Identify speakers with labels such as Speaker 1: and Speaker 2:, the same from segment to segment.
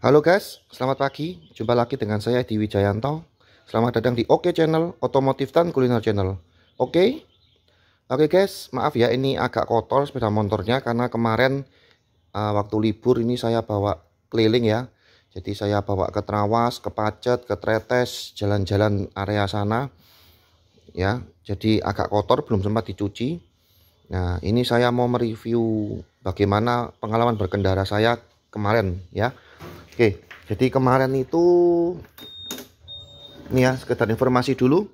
Speaker 1: Halo guys, selamat pagi. Jumpa lagi dengan saya di Wijayanto. Selamat datang di Oke Channel, Otomotif dan Kuliner Channel. Oke, oke guys, maaf ya ini agak kotor sepeda motornya karena kemarin waktu libur ini saya bawa keliling ya. Jadi saya bawa ke Trawas, ke Pacet, ke Tretes, jalan-jalan area sana ya. Jadi agak kotor, belum sempat dicuci. Nah, ini saya mau mereview bagaimana pengalaman berkendara saya kemarin ya. Oke, jadi kemarin itu ini ya sekedar informasi dulu.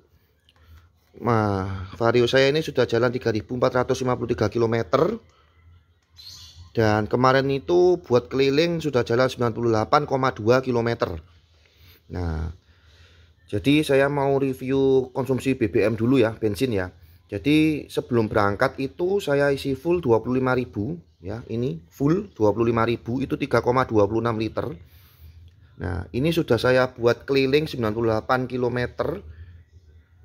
Speaker 1: Nah, Vario saya ini sudah jalan 3.453 km. Dan kemarin itu buat keliling sudah jalan 98,2 km. Nah, jadi saya mau review konsumsi BBM dulu ya, bensin ya. Jadi sebelum berangkat itu saya isi full 25.000 ya. Ini full 25.000 itu 3,26 liter. Nah, ini sudah saya buat keliling 98 km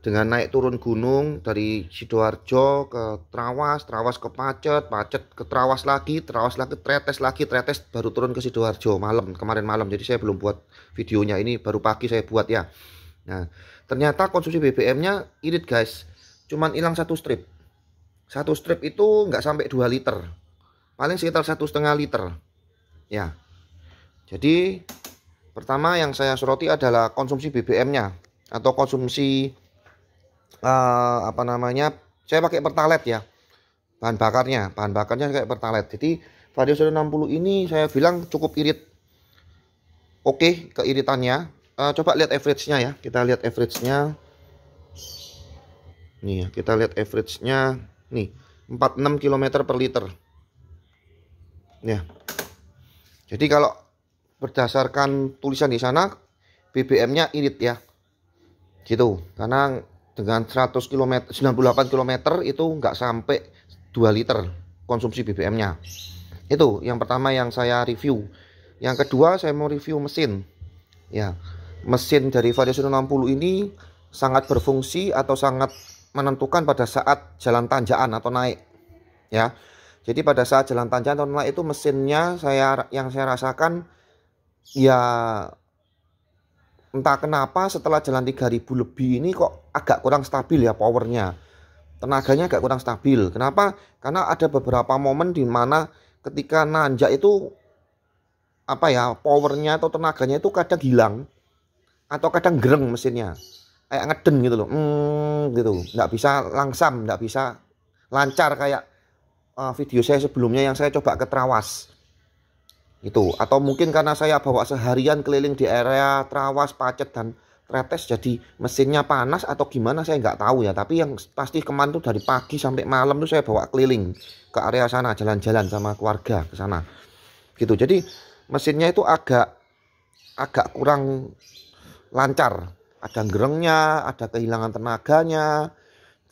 Speaker 1: dengan naik turun gunung dari Sidoarjo ke Trawas, Trawas ke Pacet, Pacet ke Trawas lagi, Tretes baru turun ke Sidoarjo kemarin malam. Jadi saya belum buat videonya, ini baru pagi saya buat ya. Nah, ternyata konsumsi BBM-nya irit guys. Cuman hilang satu strip. Satu strip itu nggak sampai 2 liter. Paling sekitar 1,5 liter. Ya. Jadi pertama yang saya soroti adalah konsumsi BBM-nya atau konsumsi apa namanya? Saya pakai Pertalite ya. Bahan bakarnya kayak Pertalite. Jadi Vario 160 ini saya bilang cukup irit. Oke, keiritannya. Coba lihat average-nya ya. Kita lihat average-nya. Nih ya, kita lihat average-nya. Nih, 46 km per liter. Ya. Jadi kalau berdasarkan tulisan di sana BBM-nya irit ya. Gitu. Karena dengan 100 km, 98 km itu nggak sampai 2 liter konsumsi BBM-nya. Itu yang pertama yang saya review. Yang kedua saya mau review mesin. Ya. Mesin dari Vario 160 ini sangat berfungsi atau sangat menentukan pada saat jalan tanjakan atau naik. Ya. Jadi pada saat jalan tanjakan atau naik itu mesinnya yang saya rasakan ya entah kenapa setelah jalan 3.000 lebih ini kok agak kurang stabil ya powernya. Tenaganya agak kurang stabil. Kenapa? Karena ada beberapa momen di mana ketika nanjak itu apa ya, powernya atau tenaganya itu kadang hilang atau kadang gereng mesinnya. Kayak ngeden gitu loh. Gitu. Nggak bisa langsam, nggak bisa lancar kayak video saya sebelumnya yang saya coba ke Trawas. Itu, atau mungkin karena saya bawa seharian keliling di area Trawas, Pacet dan Tretes jadi mesinnya panas atau gimana saya nggak tahu ya. Tapi yang pasti kemarin tuh dari pagi sampai malam tuh saya bawa keliling ke area sana, jalan-jalan sama keluarga ke sana gitu. Jadi mesinnya itu agak kurang lancar, ada gerengnya, ada kehilangan tenaganya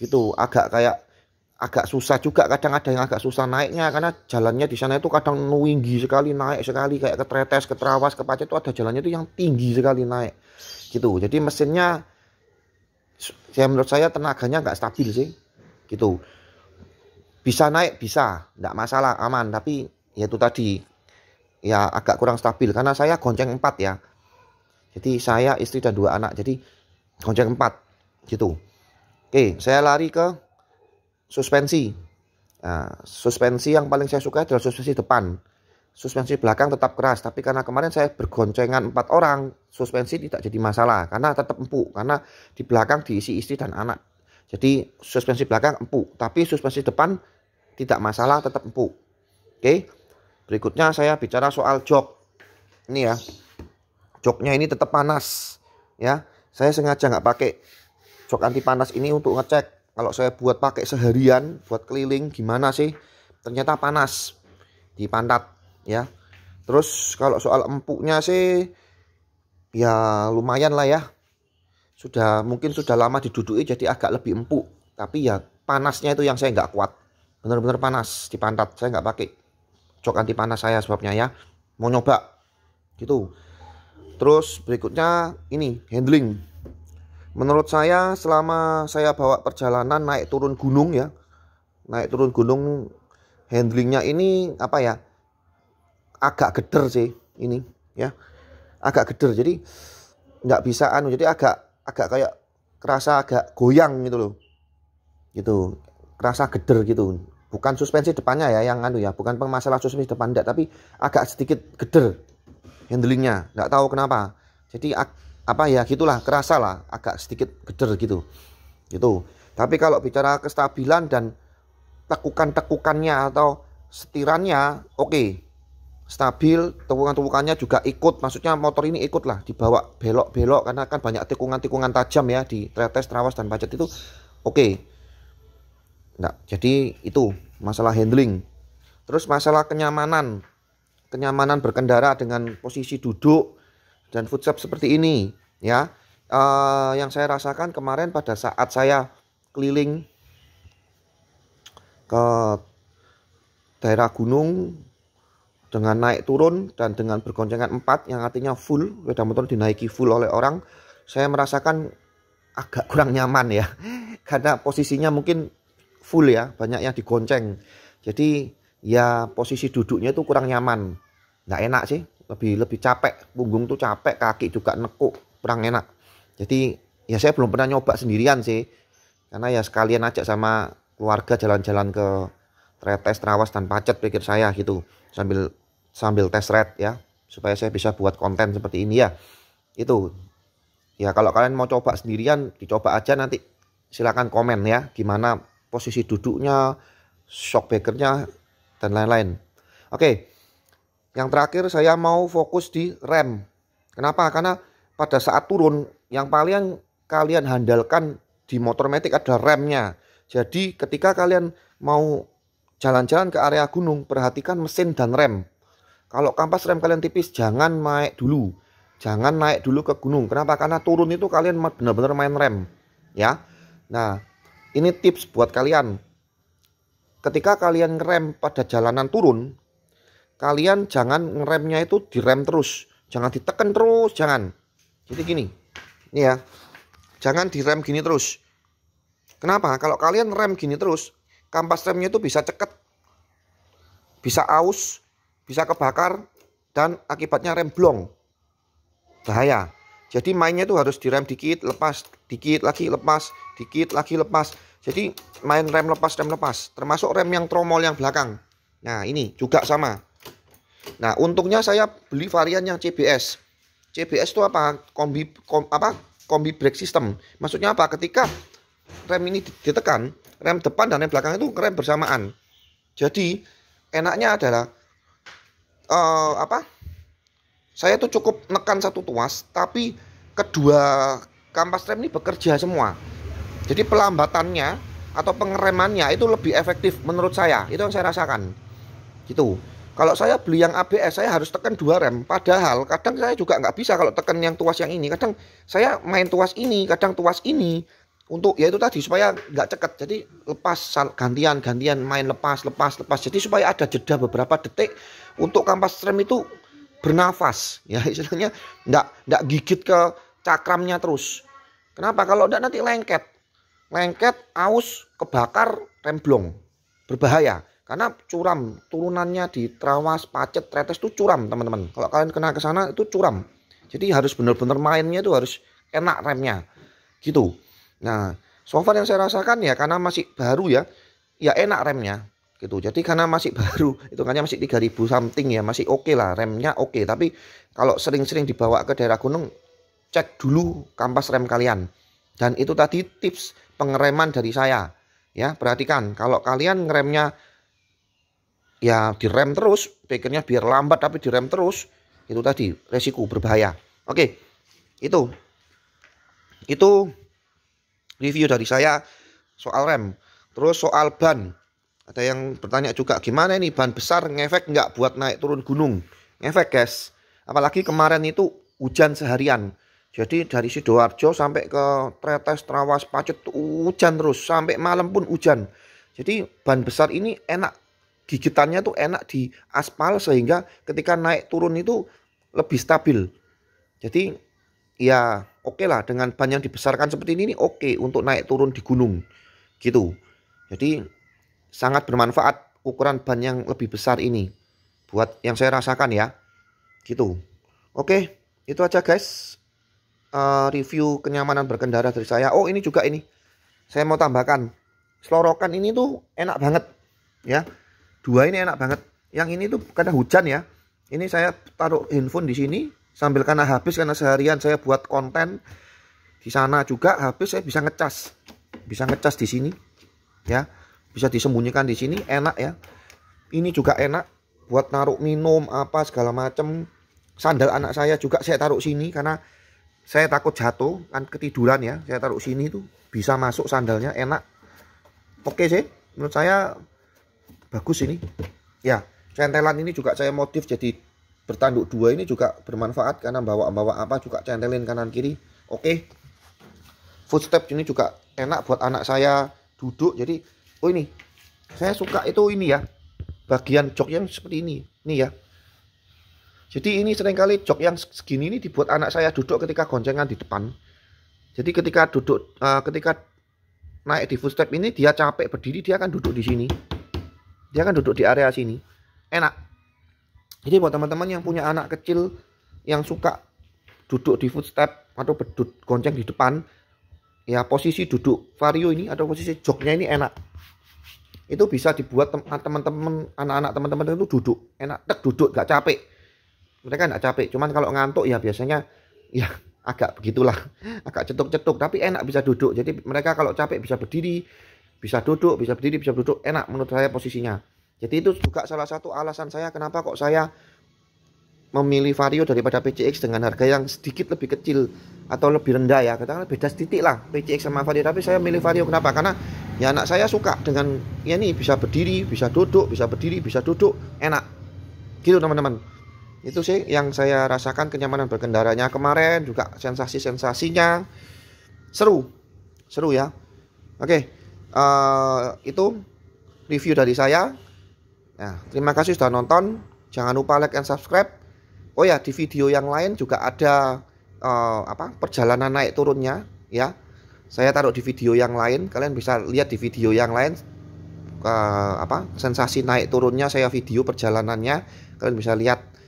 Speaker 1: gitu, agak susah juga, kadang ada yang agak susah naiknya karena jalannya di sana itu kadang tinggi sekali, naik sekali kayak ke Tretes, ke Trawas, ke Pacet itu ada jalannya itu yang tinggi sekali naik gitu. Jadi mesinnya menurut saya tenaganya nggak stabil sih gitu. Bisa naik bisa, nggak masalah, aman, tapi ya itu tadi ya agak kurang stabil karena saya gonceng 4 ya. Jadi saya, istri dan 2 anak, jadi gonceng 4 gitu. Oke, saya lari ke suspensi. Nah, suspensi yang paling saya suka adalah suspensi depan. Suspensi belakang tetap keras, tapi karena kemarin saya bergoncengan 4 orang, suspensi tidak jadi masalah karena tetap empuk, karena di belakang diisi istri dan anak. Jadi suspensi belakang empuk, tapi suspensi depan tidak masalah, tetap empuk. Oke. Berikutnya saya bicara soal jok. Ini ya. Joknya ini tetap panas ya. Saya sengaja nggak pakai jok anti panas ini untuk ngecek. Kalau saya buat pakai seharian, buat keliling gimana sih? Ternyata panas di pantat ya. Terus kalau soal empuknya sih ya lumayan lah ya. Mungkin sudah lama diduduki jadi agak lebih empuk. Tapi ya panasnya itu yang saya nggak kuat. Bener-bener panas di pantat. Saya nggak pakai jok anti panas saya sebabnya ya. Mau nyoba gitu. Terus berikutnya ini handling. Menurut saya selama saya bawa perjalanan naik turun gunung ya, naik turun gunung, handlingnya ini apa ya, agak geder sih ini ya. agak geder, jadi nggak bisa jadi agak kayak kerasa agak goyang gitu loh, gitu, kerasa geder gitu. Bukan suspensi depannya ya yang ya, bukan masalah suspensi depan enggak, tapi agak sedikit geder handlingnya, nggak tahu kenapa. Jadi apa ya gitulah, kerasa lah agak sedikit geder gitu. Tapi kalau bicara kestabilan dan tekukannya atau setirannya oke. Stabil, tekukannya juga ikut, maksudnya motor ini ikut lah dibawa belok-belok karena kan banyak tikungan-tikungan tajam ya di tretes, trawas dan pacet itu oke. Nah, jadi itu masalah handling. Terus masalah kenyamanan berkendara dengan posisi duduk dan footstep seperti ini ya. Yang saya rasakan kemarin pada saat saya keliling ke daerah gunung dengan naik turun dan dengan bergoncengan 4 yang artinya full, sepeda motor dinaiki full oleh orang, saya merasakan agak kurang nyaman ya. Karena posisinya mungkin full ya, banyak yang digonceng. Jadi ya posisi duduknya itu kurang nyaman. Nggak enak sih, lebih capek, punggung tuh capek, kaki juga nekuk, kurang enak. Jadi ya saya belum pernah nyoba sendirian sih. Karena ya sekalian ajak sama keluarga jalan-jalan ke tretes, trawas dan pacet pikir saya gitu. Sambil tes ride ya, supaya saya bisa buat konten seperti ini ya. Itu ya, kalau kalian mau coba sendirian dicoba aja, nanti silakan komen ya gimana posisi duduknya, shock breakernya dan lain-lain. Oke, yang terakhir saya mau fokus di rem. Kenapa? Karena pada saat turun yang paling kalian handalkan di motor matic adalah remnya. Jadi ketika kalian mau jalan-jalan ke area gunung, perhatikan mesin dan rem. Kalau kampas rem kalian tipis, jangan naik dulu. Jangan naik dulu ke gunung. Kenapa? Karena turun itu kalian benar-benar main rem. Ya. Nah, ini tips buat kalian. Ketika kalian ngerem pada jalanan turun, kalian jangan ngeremnya itu direm terus. Jangan ditekan terus, jangan. Jadi gini. Ini ya. Jangan direm gini terus. Kenapa? Kalau kalian rem gini terus, kampas remnya itu bisa ceket, bisa aus, bisa kebakar, dan akibatnya rem blong. Bahaya. Jadi mainnya itu harus direm dikit, lepas, dikit lagi lepas, dikit lagi lepas. Jadi main rem lepas, termasuk rem yang tromol yang belakang. Nah, ini juga sama. Nah, untungnya saya beli varian yang CBS. CBS itu apa? Kombi brake system. Maksudnya apa? Ketika rem ini ditekan, rem depan dan rem belakang itu rem bersamaan. Jadi enaknya adalah saya tuh cukup nekan satu tuas, tapi kedua kampas rem ini bekerja semua. Jadi pelambatannya atau pengeremannya itu lebih efektif menurut saya. Itu yang saya rasakan. Gitu. Kalau saya beli yang ABS, saya harus tekan 2 rem. Padahal kadang saya juga nggak bisa kalau tekan yang tuas yang ini. Kadang saya main tuas ini, kadang tuas ini. Untuk ya itu tadi supaya nggak ceket. Jadi lepas, gantian main lepas. Jadi supaya ada jeda beberapa detik untuk kampas rem itu bernafas. Ya istilahnya nggak gigit ke cakramnya terus. Kenapa? Kalau enggak nanti lengket, aus, kebakar, rem blong. Berbahaya. Karena curam, turunannya di trawas, pacet, tretes itu curam teman-teman. Kalau kalian kena ke sana itu curam. Jadi harus benar-benar mainnya itu harus enak remnya. Gitu. Nah, so far yang saya rasakan ya karena masih baru ya enak remnya. Gitu. Jadi karena masih baru, hitungannya masih 3000 something ya, masih oke lah remnya oke. Tapi kalau sering-sering dibawa ke daerah gunung, cek dulu kampas rem kalian. Dan itu tadi tips pengereman dari saya. Ya, perhatikan kalau kalian ngeremnya ya direm terus, pikirnya biar lambat tapi direm terus, itu tadi resiko berbahaya. Oke, itu review dari saya soal rem. Terus soal ban, ada yang bertanya juga gimana ini ban besar ngefek nggak buat naik turun gunung? Ngefek guys, apalagi kemarin itu hujan seharian. Jadi dari Sidoarjo sampai ke Tretes, Trawas, Pacet hujan terus, sampai malam pun hujan. Jadi ban besar ini enak, gigitannya tuh enak di aspal sehingga ketika naik turun itu lebih stabil. Jadi ya oke lah dengan ban yang dibesarkan seperti ini oke untuk naik turun di gunung gitu. Jadi sangat bermanfaat ukuran ban yang lebih besar ini buat yang saya rasakan ya gitu. Oke, Itu aja guys, review kenyamanan berkendara dari saya. Oh ini juga ini, saya mau tambahkan, selorokan ini tuh enak banget ya. Dua ini enak banget. Yang ini tuh karena hujan ya. Ini saya taruh handphone di sini sambil karena habis, karena seharian saya buat konten di sana juga habis, saya bisa ngecas. Bisa ngecas di sini ya. Bisa disembunyikan di sini, enak ya. Ini juga enak buat naruh minum apa segala macem. Sandal anak saya juga saya taruh sini karena saya takut jatuh kan ketiduran ya. Saya taruh sini tuh bisa masuk sandalnya, enak. Oke sih, menurut saya bagus ini. Ya, centelan ini juga saya modif jadi bertanduk dua, ini juga bermanfaat karena bawa-bawa apa juga centelin kanan kiri. Oke. Footstep ini juga enak buat anak saya duduk. Jadi, oh ini saya suka itu ini ya, bagian jok yang seperti ini ya. Jadi ini seringkali jok yang segini ini dibuat anak saya duduk ketika goncengan di depan. Jadi ketika duduk, ketika naik di footstep ini dia capek berdiri, dia akan duduk di sini. Dia akan duduk di area sini. Enak. Jadi buat teman-teman yang punya anak kecil yang suka duduk di footstep atau gonceng di depan, ya posisi duduk vario ini atau posisi joknya ini enak. Itu bisa dibuat teman-teman, anak-anak teman-teman itu duduk enak, tek duduk gak capek. Mereka gak capek. Cuman kalau ngantuk ya biasanya ya agak begitulah, agak cetuk-cetuk, tapi enak bisa duduk. Jadi mereka kalau capek bisa berdiri, bisa duduk, bisa berdiri, bisa duduk, enak menurut saya posisinya. Jadi itu juga salah satu alasan saya kenapa kok saya memilih Vario daripada PCX dengan harga yang sedikit lebih kecil atau lebih rendah ya. Katakanlah beda sedikit lah PCX sama Vario, tapi saya milih Vario kenapa? Karena ya anak saya suka dengan ya ini, bisa berdiri, bisa duduk, bisa berdiri, bisa duduk, enak. Gitu teman-teman. Itu sih yang saya rasakan kenyamanan berkendaranya kemarin, juga sensasi-sensasinya seru ya. Oke, itu review dari saya. Nah, terima kasih sudah nonton. Jangan lupa like and subscribe. Oh ya, di video yang lain juga ada perjalanan naik turunnya ya. Saya taruh di video yang lain. Kalian bisa lihat di video yang lain sensasi naik turunnya, saya video perjalanannya. Kalian bisa lihat.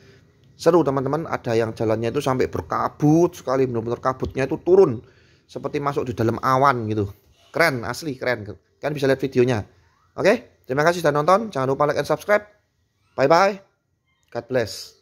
Speaker 1: Seru teman-teman, ada yang jalannya itu sampai berkabut sekali, benar-benar kabutnya itu turun seperti masuk di dalam awan gitu. Keren, asli keren. Kalian bisa lihat videonya. Oke, terima kasih sudah nonton. Jangan lupa like and subscribe. Bye bye. God bless.